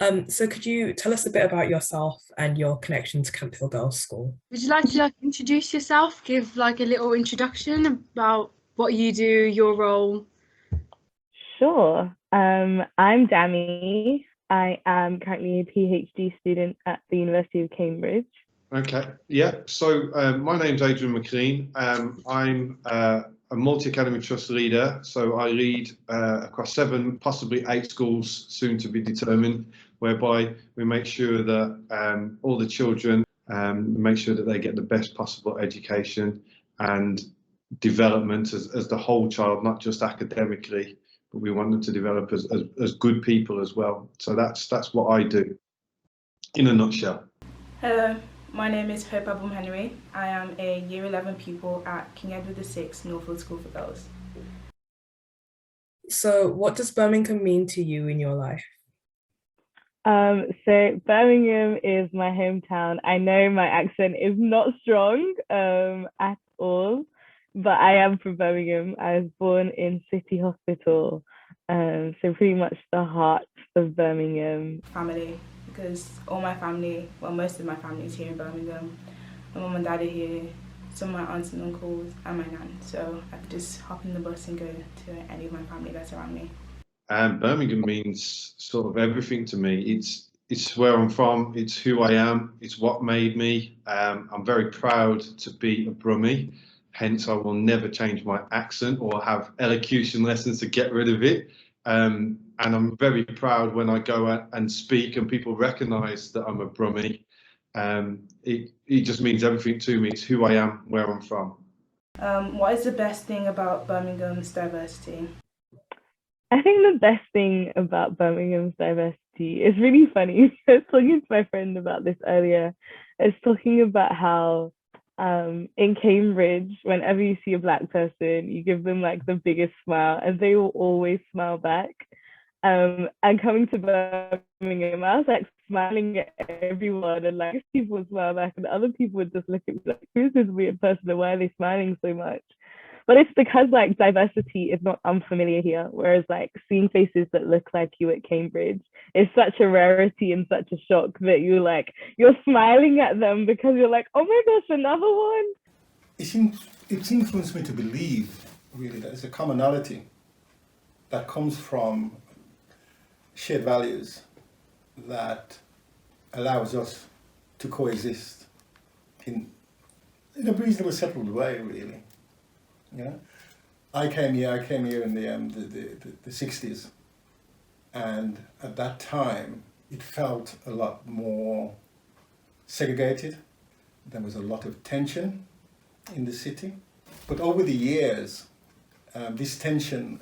So could you tell us a bit about yourself and your connection to Camp Hill Girls School? Would you like to introduce yourself, give a little introduction about what you do, your role? Sure. I'm Dami. I am currently a PhD student at the University of Cambridge. Okay, yeah. So my name's Adrian McLean. I'm a multi-academy trust leader. So I lead across 7, possibly 8 schools, soon to be determined, whereby we make sure that all the children make sure that they get the best possible education and development as the whole child, not just academically, but we want them to develop as good people as well. So that's what I do in a nutshell. Hello, my name is Hope Abum Henry. I am a Year 11 pupil at King Edward VI Northfield School for Girls. So what does Birmingham mean to you in your life? So Birmingham is my hometown. I know my accent is not strong at all, but I am from Birmingham. I was born in City Hospital, so pretty much the heart of Birmingham. Family, because all my family, well, most of my family is here in Birmingham. My mum and dad are here, some of my aunts and uncles, and my nan. So I could just hop in the bus and go to any of my family that's around me. Birmingham means sort of everything to me. It's where I'm from. It's who I am. It's what made me. I'm very proud to be a Brummie. Hence, I will never change my accent or have elocution lessons to get rid of it. And I'm very proud when I go out and speak and people recognise that I'm a Brummie. It just means everything to me. It's who I am, where I'm from. What is the best thing about Birmingham's diversity? I think the best thing about Birmingham's diversity is really funny. I was talking to my friend about this earlier. I was talking about how in Cambridge, whenever you see a Black person, you give them like the biggest smile and they will always smile back. And coming to Birmingham, I was like smiling at everyone and like people would smile back and other people would just look at me like, who's this weird person and why are they smiling so much? But it's because like diversity is not unfamiliar here, whereas like seeing faces that look like you at Cambridge is such a rarity and such a shock that you're smiling at them because you're like, oh my gosh, another one. It's influenced me to believe really that there's a commonality that comes from shared values that allows us to coexist in a reasonably settled way, really. You know, I came here in the 60s, and at that time it felt a lot more segregated. There was a lot of tension in the city, but over the years, this tension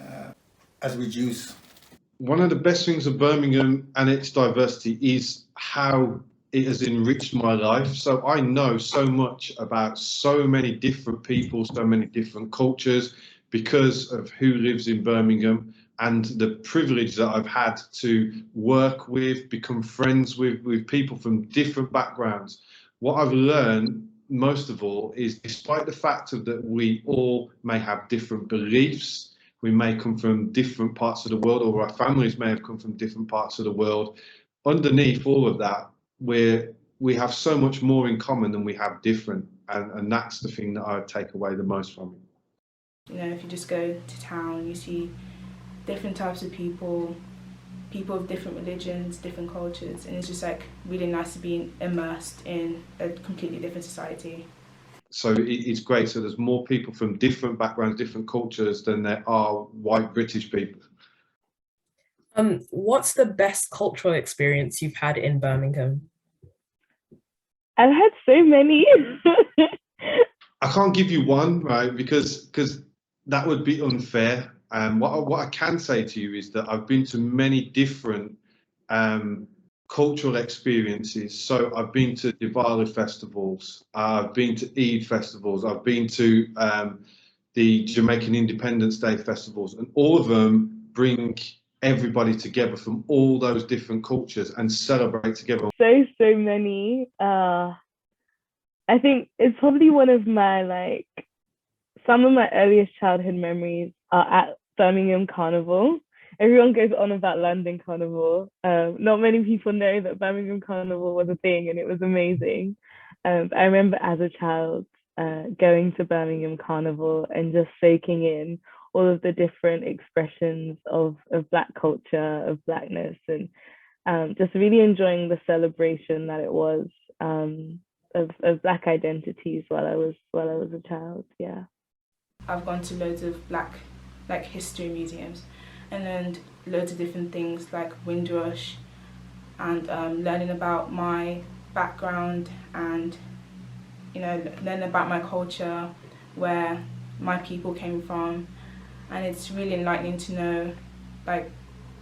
has reduced. One of the best things of Birmingham and its diversity is how it has enriched my life. So I know so much about so many different people, so many different cultures because of who lives in Birmingham and the privilege that I've had to work with, become friends with people from different backgrounds. What I've learned most of all is despite the fact that we all may have different beliefs, we may come from different parts of the world, or our families may have come from different parts of the world, underneath all of that, we have so much more in common than we have different, and that's the thing that I take away the most from it. You know, if you just go to town, you see different types of people of different religions, different cultures, and it's just like really nice to be immersed in a completely different society. So it's great. So there's more people from different backgrounds, different cultures than there are white British people. What's the best cultural experience you've had in Birmingham? I've had so many. I can't give you one, right? Because that would be unfair. What I can say to you is that I've been to many different cultural experiences. So I've been to Diwali festivals, I've been to Eid festivals, I've been to the Jamaican Independence Day festivals, and all of them bring everybody together from all those different cultures and celebrate together. So many. I think it's probably one of my some of my earliest childhood memories are at Birmingham Carnival. everyone goes on about London Carnival. Not many people know that Birmingham Carnival was a thing, and it was amazing. I remember as a child going to Birmingham Carnival and just soaking in all of the different expressions of Black culture, of Blackness, and just really enjoying the celebration that it was of Black identities while I was a child. Yeah. I've gone to loads of Black history museums and learned loads of different things like Windrush, and learning about my background and learning about my culture, where my people came from, and it's really enlightening to know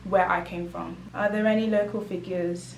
where I came from. Are there any local figures,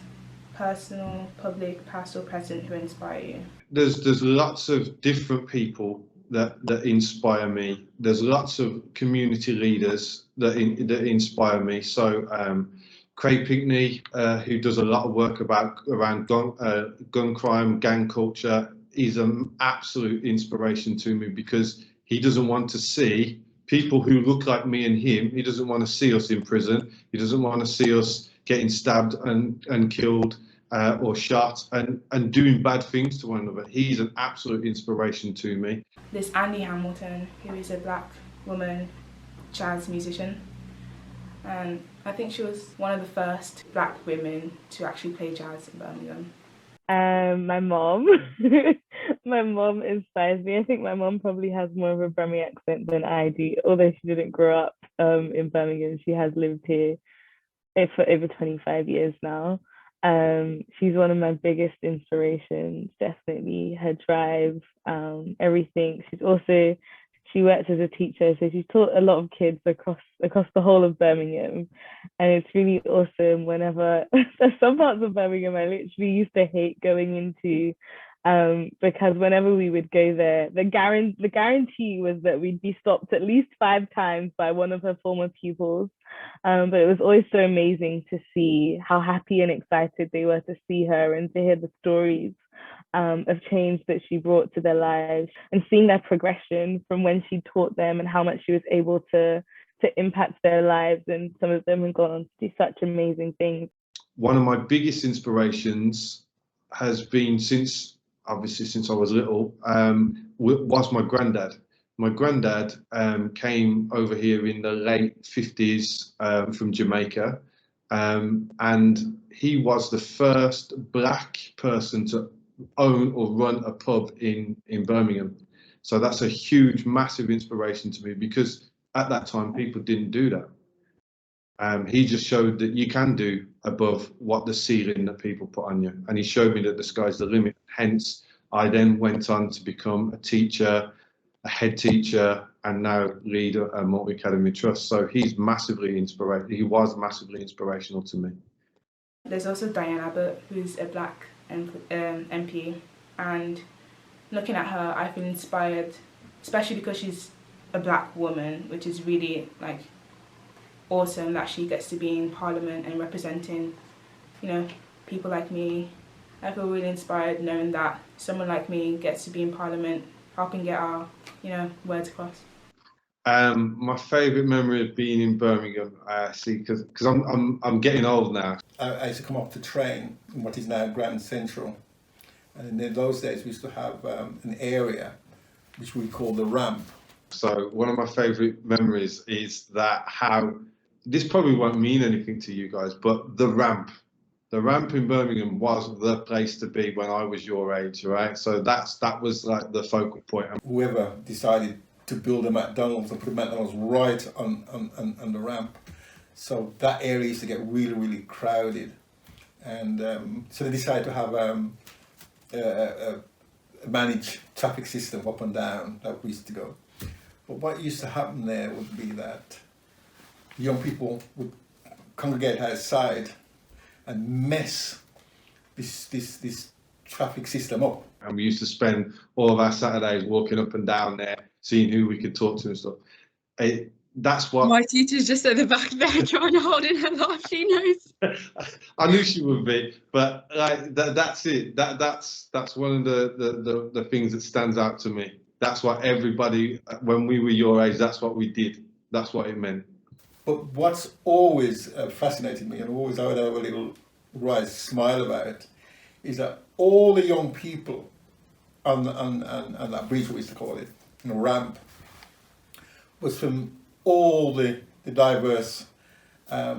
personal, public, past or present, who inspire you? There's lots of different people that inspire me. There's lots of community leaders that inspire me. So Craig Pinkney, who does a lot of work around gun crime, gang culture, is an absolute inspiration to me, because he doesn't want to see people who look like me and him. He doesn't want to see us in prison. He doesn't want to see us getting stabbed and killed or shot and doing bad things to one another. He's an absolute inspiration to me. There's Andy Hamilton, who is a Black woman jazz musician, and I think she was one of the first Black women to actually play jazz in Birmingham. My mom. My mom inspires me. I think my mom probably has more of a Birmingham accent than I do, although she didn't grow up in Birmingham. She has lived here for over 25 years now. She's one of my biggest inspirations, definitely. Her drive, everything. She works as a teacher, so she's taught a lot of kids across the whole of Birmingham, and it's really awesome. Whenever there's some parts of Birmingham I literally used to hate going into, because whenever we would go there, the guarantee was that we'd be stopped at least 5 times by one of her former pupils. But it was always so amazing to see how happy and excited they were to see her and to hear the stories of change that she brought to their lives, and seeing their progression from when she taught them and how much she was able to impact their lives. And some of them have gone on to do such amazing things. One of my biggest inspirations has been, since I was little, was my granddad. My granddad came over here in the late 50s from Jamaica, and he was the first Black person to own or run a pub in Birmingham. So that's a huge, massive inspiration to me, because at that time people didn't do that. He just showed that you can do above what the ceiling that people put on you, and he showed me that the sky's the limit. Hence, I then went on to become a teacher, a head teacher, and now lead a multi-academy trust. So he's massively inspirational. He was massively inspirational to me. There's also Diane Abbott, who's a Black MP, and looking at her, I feel inspired, especially because she's a Black woman, which is really awesome that she gets to be in Parliament and representing, people like me. I feel really inspired knowing that someone like me gets to be in Parliament, helping get our, words across. My favourite memory of being in Birmingham, because I'm getting old now. I used to come off the train in what is now Grand Central, and in those days we used to have an area which we call the ramp. So one of my favourite memories is that this probably won't mean anything to you guys, but the ramp in Birmingham was the place to be when I was your age, right? So that was like the focal point. Whoever decided to build a McDonald's and put a McDonald's right on the ramp, so that area used to get really, really crowded, and so they decided to have a managed traffic system up and down that we used to go. But what used to happen there would be that young people would congregate outside and mess this traffic system up. And we used to spend all of our Saturdays walking up and down there, seeing who we could talk to and stuff. That's what my teacher's just at the back there trying to hold in her laugh. She knows. I knew she would be, but that's it. That's one of the things that stands out to me. That's what everybody, when we were your age, that's what we did. That's what it meant. But what's always fascinated me, and always I would have a little wry smile about it, is that all the young people on that bridge, we used to call it, ramp, was from all the diverse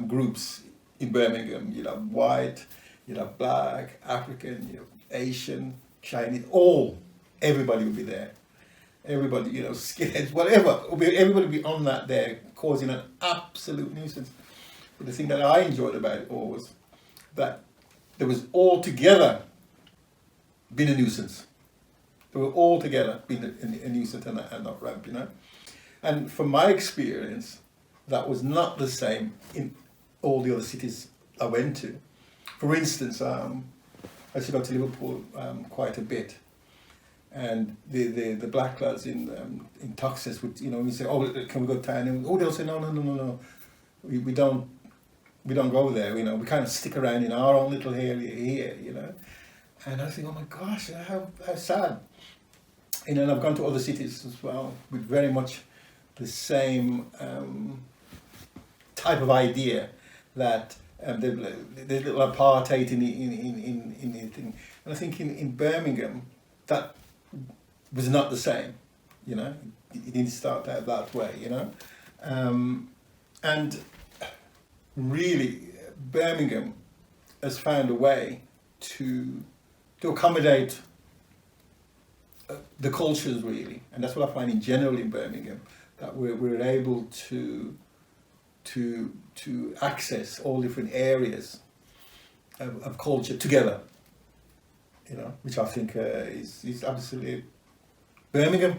groups in Birmingham. You know, white, you know, black, African, you know, Asian, Chinese, everybody would be there. Everybody, you know, skinheads, whatever, everybody would be on that there, causing an absolute nuisance. But the thing that I enjoyed about it all was that there was all together being a nuisance. They were all together being a nuisance and not ramp, you know. And from my experience, that was not the same in all the other cities I went to. For instance, I used to go to Liverpool quite a bit, and the black lads in Tuxes would, you know, we say, oh, can we go to town? And they'll say, no, we don't go there, you know, we kind of stick around in our own little area here, you know. And I think, oh my gosh, how sad. You know, and I've gone to other cities as well with very much the same type of idea, that there's little apartheid in anything. And I think in Birmingham, that was not the same, you know. It didn't start out that way, you know. And really, Birmingham has found a way to accommodate the cultures, really, and that's what I find in general in Birmingham, that we're able to access all different areas of culture together, you know, which I think is absolutely Birmingham,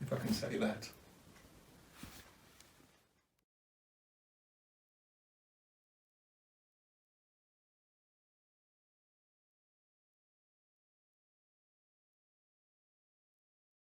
if I can say that.